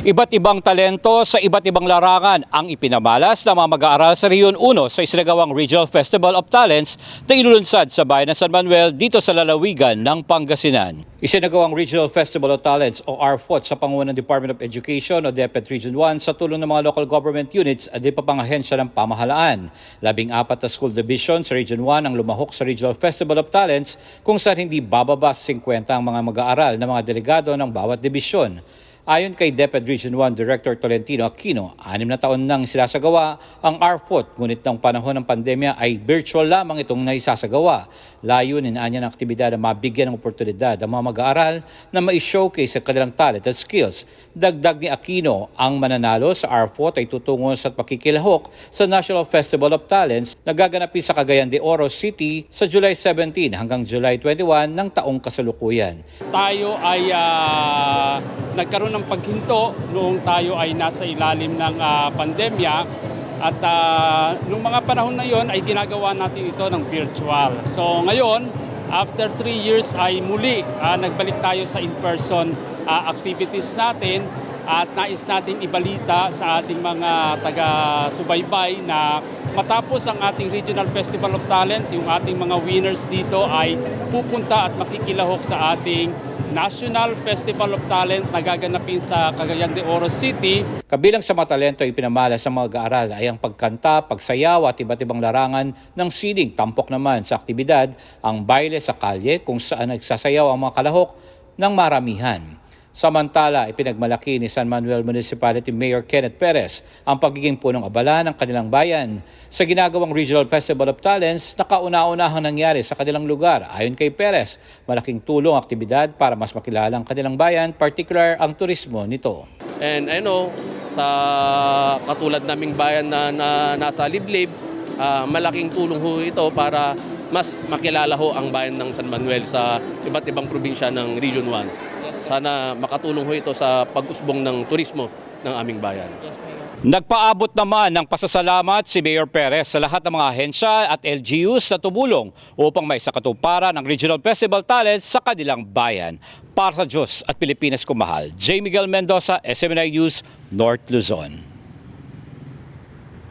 Iba't ibang talento sa iba't ibang larangan ang ipinamalas ng mga mag-aaral sa Rehiyon 1 sa isinagawang Regional Festival of Talents na inulunsad sa bayan ng San Manuel dito sa lalawigan ng Pangasinan. Isinagawang Regional Festival of Talents o RFOT sa pangunan ng Department of Education o DepEd Region 1 sa tulong ng mga local government units at di pa pang-ahensya ng pamahalaan. 14 na school division sa Region 1 ang lumahok sa Regional Festival of Talents kung saan hindi bababa sa 50 ang mga mag-aaral na mga delegado ng bawat dibisyon. Ayon kay DepEd Region 1 Director Tolentino Aquino, 6 na taon nang sinasagawa ang RFOT, ngunit ng panahon ng pandemya ay virtual lamang itong naisasagawa. Layunin niya ng aktibidad na mabigyan ng oportunidad ang mga mag-aaral na ma-showcase ang kanilang talent at skills. Dagdag ni Aquino, ang mananalo sa RFOT ay tutungo sa pakikilahok sa National Festival of Talents na gaganapin sa Cagayan de Oro City sa July 17 hanggang July 21 ng taong kasalukuyan. Tayo ay nagkaroon ng paghinto noong tayo ay nasa ilalim ng pandemya at noong mga panahon na yon ay ginagawa natin ito ng virtual. So ngayon, after 3 years ay muli nagbalik tayo sa in-person activities natin at nais nating ibalita sa ating mga taga-subaybay na matapos ang ating Regional Festival of Talent, yung ating mga winners dito ay pupunta at makikilahok sa ating National Festival of Talent na gaganapin sa Cagayan de Oro City. Kabilang sa mga talento ay pinamalas sa mga mag-aaral ay ang pagkanta, pagsayaw at iba't ibang larangan ng sining. Tampok naman sa aktibidad ang baile sa kalye kung saan nagsasayaw ang mga kalahok ng maramihan. Samantala, ipinagmalaki ni San Manuel Municipality Mayor Kenneth Perez ang pagiging punong abala ng kanilang bayan. Sa ginagawang Regional Festival of Talents, nakauna-unahang nangyari sa kanilang lugar. Ayon kay Perez, malaking tulong ang aktibidad para mas makilala ang kanilang bayan, particular ang turismo nito. And I know, sa katulad naming bayan na nasa liblib, malaking tulong ho ito para mas makilala ho ang bayan ng San Manuel sa iba't ibang probinsya ng Region 1. Sana makatulong ho ito sa pag-usbong ng turismo ng aming bayan. Nagpaabot naman ng pasasalamat si Mayor Perez sa lahat ng mga ahensya at LGUs na tumulong upang maisakatuparan ng Regional Festival Talents sa kanilang bayan. Para sa Diyos at Pilipinas kumahal, J. Miguel Mendoza, SMNI News, North Luzon.